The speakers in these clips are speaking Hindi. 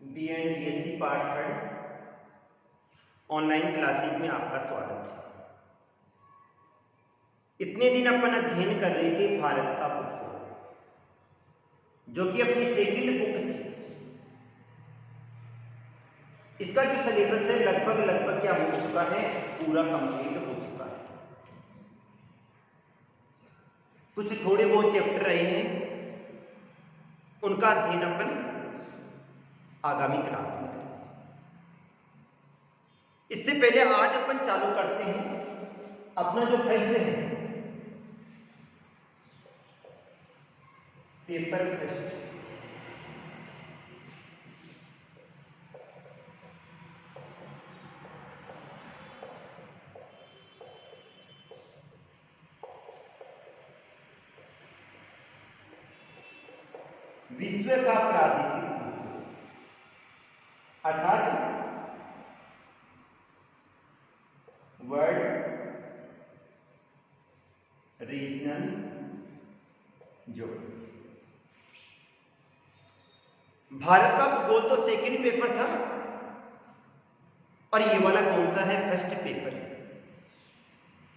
BNDSC पार्ट 3 ऑनलाइन क्लासेस में आपका स्वागत है। इतने दिन अपन अध्ययन कर रहे थे भारत का भूगोल, जो कि अपनी सेकंड बुक थी। इसका जो सिलेबस है लगभग क्या हो चुका है, पूरा कंप्लीट हो चुका है। कुछ थोड़े बहुत चैप्टर रहे हैं, उनका अध्ययन अपन आगामी क्लास में करेंगे। इससे पहले आज अपन चालू करते हैं अपना जो फर्स्ट है पेपर फर्स्ट। विश्व का प्रादेशिक भूगोल अर्थात वर्ल्ड रीजनल ज्योग्राफी। भारत का भूगोल तो सेकंड पेपर था और ये वाला कौन सा है, फर्स्ट पेपर।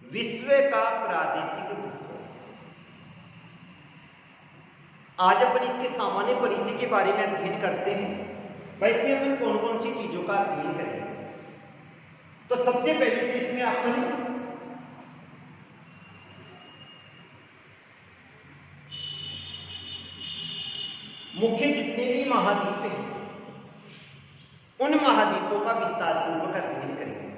विश्व का प्रादेशिक भूगोल। आज अपन इसके सामान्य परिचय के बारे में अध्ययन करते हैं। भाई इसमें अपन कौन कौन सी चीजों का अध्ययन करेंगे। तो सबसे पहले तो इसमें अपन मुख्य जितने भी महाद्वीप हैं उन महाद्वीपों का विस्तार पूर्वक अध्ययन करेंगे।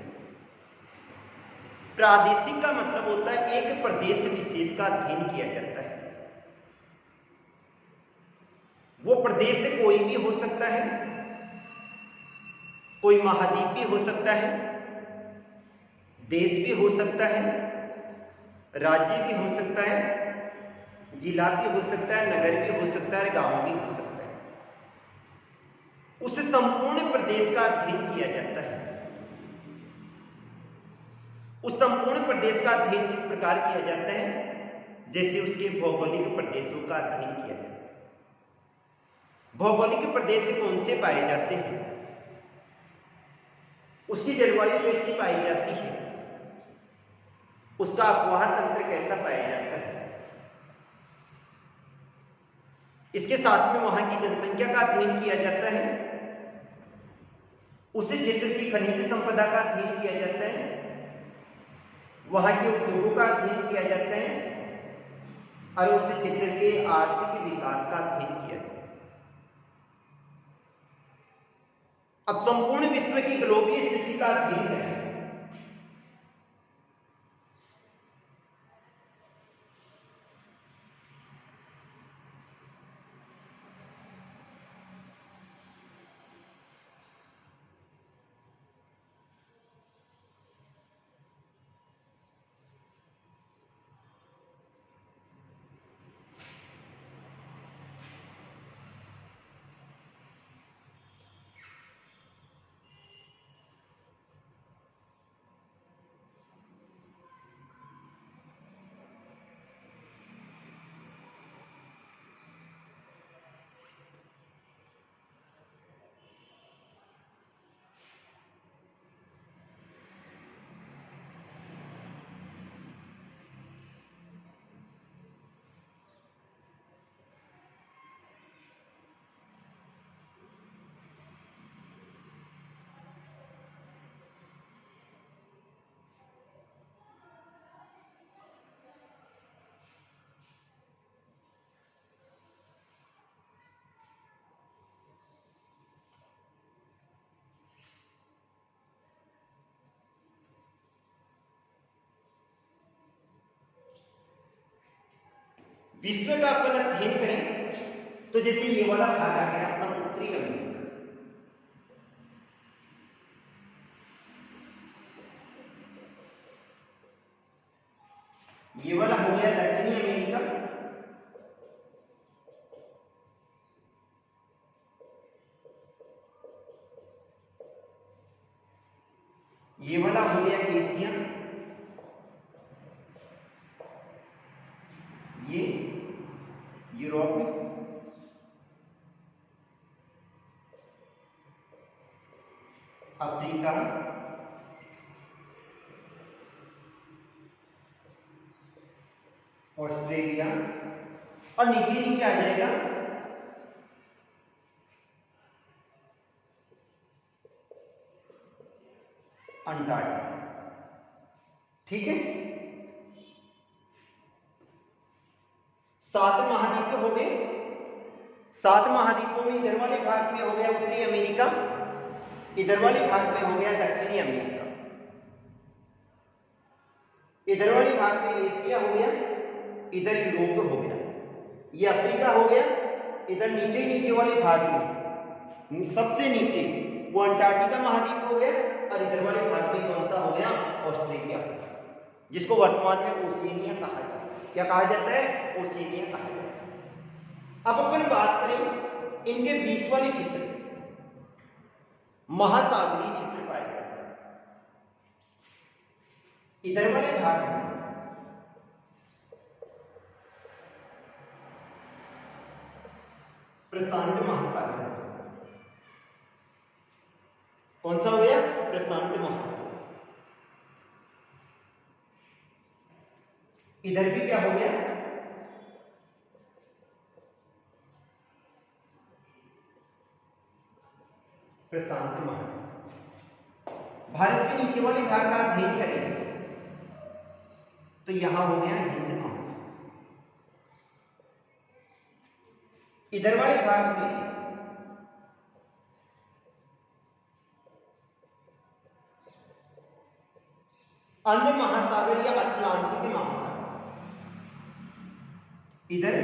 प्रादेशिक का मतलब होता है एक प्रदेश विशेष का अध्ययन किया जाता है। वो प्रदेश कोई भी हो सकता है, कोई महाद्वीप भी हो सकता है, देश भी हो सकता है, राज्य भी हो सकता है, जिला भी हो सकता है, नगर भी हो सकता है, गांव भी हो सकता है। उस संपूर्ण प्रदेश का अध्ययन किया जाता है। उस संपूर्ण प्रदेश का अध्ययन किस प्रकार किया जाता है, जैसे उसके भौगोलिक प्रदेशों का अध्ययन किया जाता है। भौगोलिक प्रदेश कौन से पाए जाते हैं, उसकी जलवायु कैसी पाई जाती है, उसका आबोहवा तंत्र कैसा पाया जाता है, इसके साथ में वहां की जनसंख्या का अध्ययन किया जाता है, उस क्षेत्र की खनिज संपदा का अध्ययन किया जाता है, वहां के उद्योगों का अध्ययन किया जाता है और उस क्षेत्र के आर्थिक विकास का अध्ययन किया जाता है। अब संपूर्ण विश्व की ग्लोबीय स्थिति का अध्ययन करें। विश्व का अपन अध्ययन करें तो जैसे ये वाला भाग आ गया अपना उत्तरी अमेरिका, ये वाला हो गया दक्षिणी अमेरिका, ये वाला हो गया एशिया, ये यूरोप, ऑस्ट्रेलिया, और नीचे नीचे आ जाएगा अंटार्कटिका। ठीक है, 7 महाद्वीप हो गए। 7 महाद्वीपों में इधर वाले भाग में हो गया उत्तरी अमेरिका, इधर वाले भाग में हो गया दक्षिणी अमेरिका, इधर वाले भाग में एशिया हो गया, इधर यूरोप हो गया, ये अफ्रीका हो गया, इधर नीचे नीचे वाले भाग में सबसे नीचे वो अंटार्कटिका महाद्वीप हो गया, और इधर वाले भाग में कौन सा हो गया, ऑस्ट्रेलिया, जिसको वर्तमान में ओशिनिया कहा जाता है। क्या कहा जाता है, ओशिनिया कहा जाता है। अब अपन बात करें इनके बीच वाले क्षेत्र, महासागरीय क्षेत्र पाए जाते हैं। इधर वाले भाग में प्रशांत महासागर, कौन सा हो गया, प्रशांत महासागर। इधर भी क्या हो गया, प्रशांत महासागर। भारत के नीचे वाले भाग का अध्ययन करेंगे तो यहां हो गया हिंद महासागर। इधर वाले भाग में अंध महासागर या अटलांटिक महासागर, इधर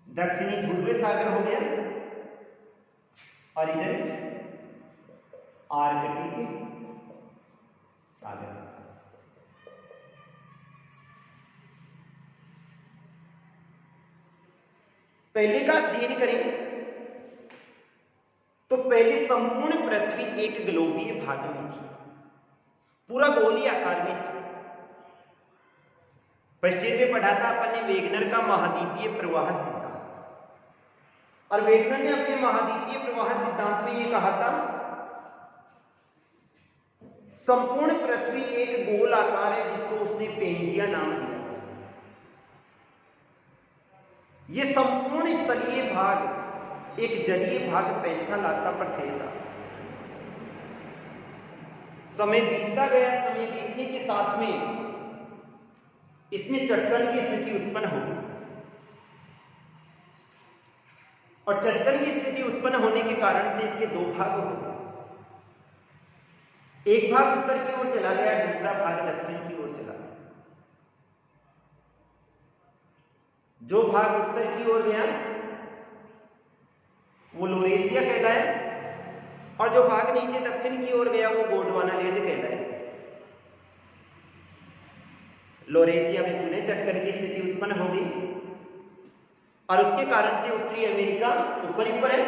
दक्षिणी ध्रुवीय सागर हो गया, और इधर आर्कटिक सागर। पहले का अध्ययन करेंगे तो पहले संपूर्ण पृथ्वी एक ग्लोबीय भाग में थी, पूरा गोलीय आकार में थी। फर्स्ट ईयर में पढ़ा था अपन ने वेगनर का महाद्वीपीय प्रवाह सिद्धांत, और वेगनर ने अपने महाद्वीपीय प्रवाह सिद्धांत में यह कहा था संपूर्ण पृथ्वी एक गोल आकार है, जिसको उसने पेंजिया नाम दिया था। यह संपूर्ण स्थलीय भाग एक जलीय भाग पेंथालासा पर तैरता। समय बीतता गया, समय बीतने के साथ में इसमें चटकन की स्थिति उत्पन्न होगी, और चटकन की स्थिति उत्पन्न होने के कारण से इसके 2 भाग हो गए। एक भाग उत्तर की ओर चला गया, दूसरा भाग दक्षिण की ओर चला गया। जो भाग उत्तर की ओर गया वो लोरेशिया कहलाया, और जो भाग नीचे दक्षिण की ओर गया वो गोंडवाना लैंड कहलाया। लोरेशिया में पुनः चटकन की स्थिति उत्पन्न हो गई, और उसके कारण से उत्तरी अमेरिका ऊपर है,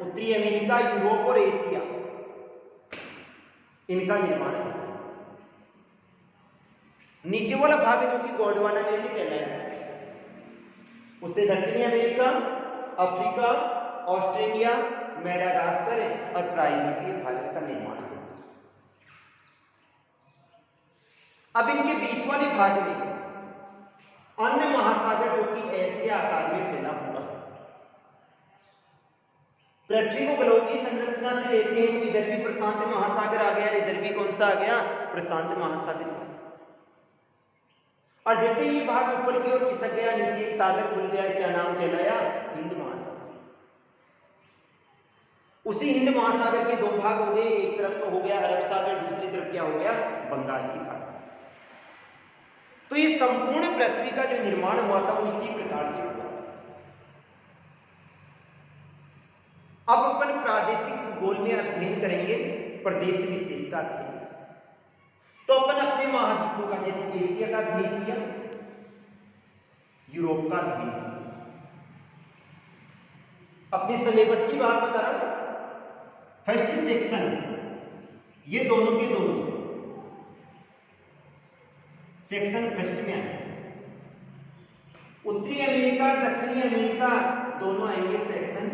उत्तरी अमेरिका, यूरोप और एशिया, इनका निर्माण हुआ। नीचे वाला भाग जो कि गोंडवाना लैंड कहलाया, उससे दक्षिणी अमेरिका, अफ्रीका, ऑस्ट्रेलिया, मेडागास्कर और प्रायद्वीपीय भारत का निर्माण हुआ। अब इनके बीच वाले भाग में अन्य महासागर जो कि ऐसे आकार में फैला हुआ। पृथ्वी को ग्लोबीय संरचना से लेते हैं तो इधर भी प्रशांत महासागर आ गया, इधर भी कौन सा आ गया, प्रशांत महासागर। और जैसे ही भाग ऊपर की ओर खिसक गया, नीचे एक सागर खुल गया, क्या नाम कहलाया, हिंद महासागर। उसी हिंद महासागर के 2 भाग हो गए, एक तरफ तो हो गया अरब सागर, दूसरी तरफ क्या हो गया, बंगाल की खाड़ी। तो ये संपूर्ण पृथ्वी का जो निर्माण हुआ था वो इसी प्रकार से हुआ था। अब अपन प्रादेशिक भूगोल में अध्ययन करेंगे प्रदेश विशेष का अध्ययन। तो अपन अपने महाद्वीपों का, जैसे एशिया का अध्ययन किया, यूरोप का अध्ययन किया। अपने सिलेबस की बात बता रहा हूं। फर्स्ट सेक्शन ये दोनों के दोनों सेक्शन फर्स्ट में आए। उत्तरी अमेरिका, दक्षिणी अमेरिका दोनों आएंगे सेक्शन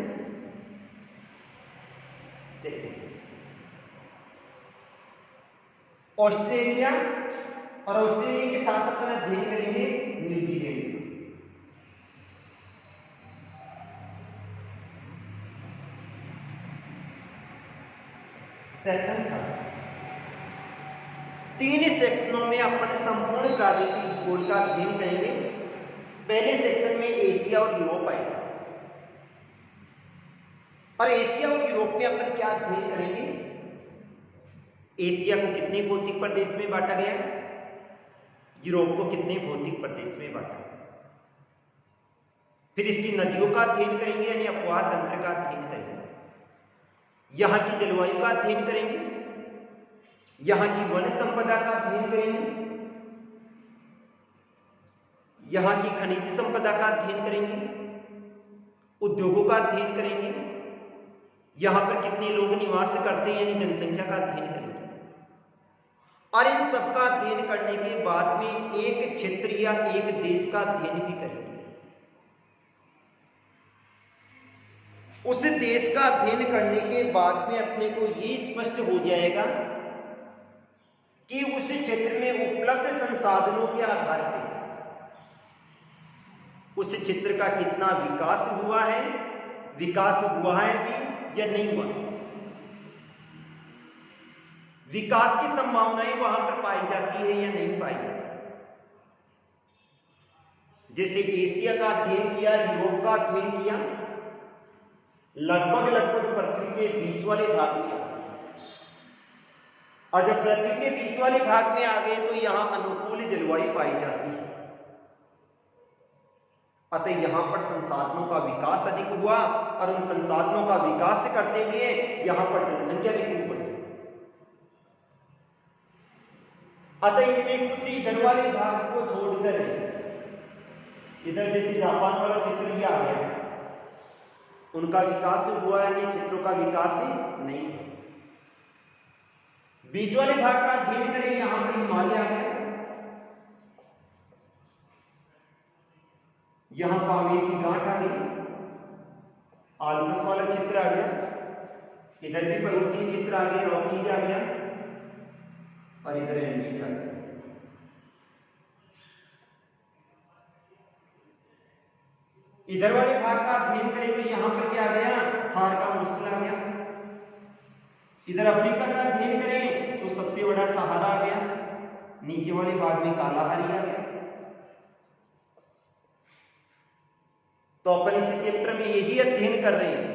सेकंड। ऑस्ट्रेलिया और ऑस्ट्रेलिया के साथ अपन अध्ययन करेंगे सेक्शन था। 3 सेक्शनों में अपन संपूर्ण प्रादेशिक भूगोल का अध्ययन करेंगे। पहले सेक्शन में एशिया और यूरोप आएगा, और एशिया और यूरोप में अपन क्या अध्ययन करेंगे? एशिया को कितने भौतिक प्रदेश में बांटा गया है, यूरोप को कितने भौतिक प्रदेश में बांटा गया। फिर इसकी नदियों का अध्ययन करेंगे, यानी अपवाह तंत्र का अध्ययन करेंगे। यहां की जलवायु का अध्ययन करेंगे, यहां की वन संपदा का अध्ययन करेंगे, यहां की खनिज संपदा का अध्ययन करेंगे, उद्योगों का अध्ययन करेंगे, यहां पर कितने लोग निवास करते हैं यानी जनसंख्या का अध्ययन करेंगे। और इन सब का अध्ययन करने के बाद में एक क्षेत्र या एक देश का अध्ययन भी करेंगे। उस देश का अध्ययन करने के बाद में अपने को ये स्पष्ट हो जाएगा कि उस क्षेत्र में उपलब्ध संसाधनों के आधार पर उस क्षेत्र का कितना विकास हुआ है भी या नहीं हुआ, विकास की संभावनाएं वहां पर पाई जाती है या नहीं पाई जाती। जैसे एशिया का अध्ययन किया, यूरोप का अध्ययन किया, लगभग पृथ्वी के बीच वाले भाग में आ गए, और जब पृथ्वी के बीच वाले भाग में आ गए तो यहां अनुकूल जलवायु पाई जाती है। अतः यहां पर संसाधनों का विकास अधिक हुआ, और उन संसाधनों का विकास करते हुए यहां पर जनसंख्या भी खूब बढ़ी। अतः इनमें कुछ इधर वाले भाग को छोड़कर, इधर जैसे जापान वाला क्षेत्र ही आ गया, उनका विकास हुआ, अन्य क्षेत्रों का विकास नहीं। बीच वाले भाग का अध्ययन करें, यहां पर हिमालय आ गया, यहां पामीर की गांठ आ गई, आल्प्स वाला क्षेत्र आ गया, इधर भी पर्वतीय क्षेत्र आ गया, रॉकीज आ गया, और इधर एंडीज आ गया। इधर वाले भाग का अध्ययन करें तो यहां पर क्या आ गया? थार का मुश्किल आ गया। इधर अफ्रीका का अध्ययन करें तो सबसे बड़ा सहारा आ गया, नीचे वाले भाग में कालाहारी आ गया। तो अपन इस चैप्टर में यही अध्ययन कर रहे हैं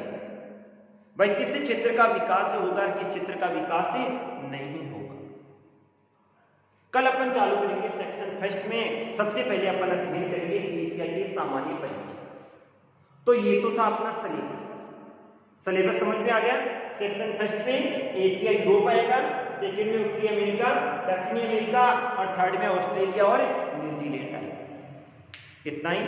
भाई किस क्षेत्र का विकास होगा, किस क्षेत्र का विकास नहीं होगा। कल अपन चालू करेंगे सेक्शन फर्स्ट में। सबसे पहले अपन अध्ययन करेंगे एशिया के सामान्य परिचय। तो ये तो था अपना सिलेबस समझ में आ गया। सेक्शन फर्स्ट में एशिया यूरोप आएगा, सेकंड में उत्तरी अमेरिका, दक्षिणी अमेरिका, और थर्ड में ऑस्ट्रेलिया और न्यूजीलैंड आएगा। इतना ही।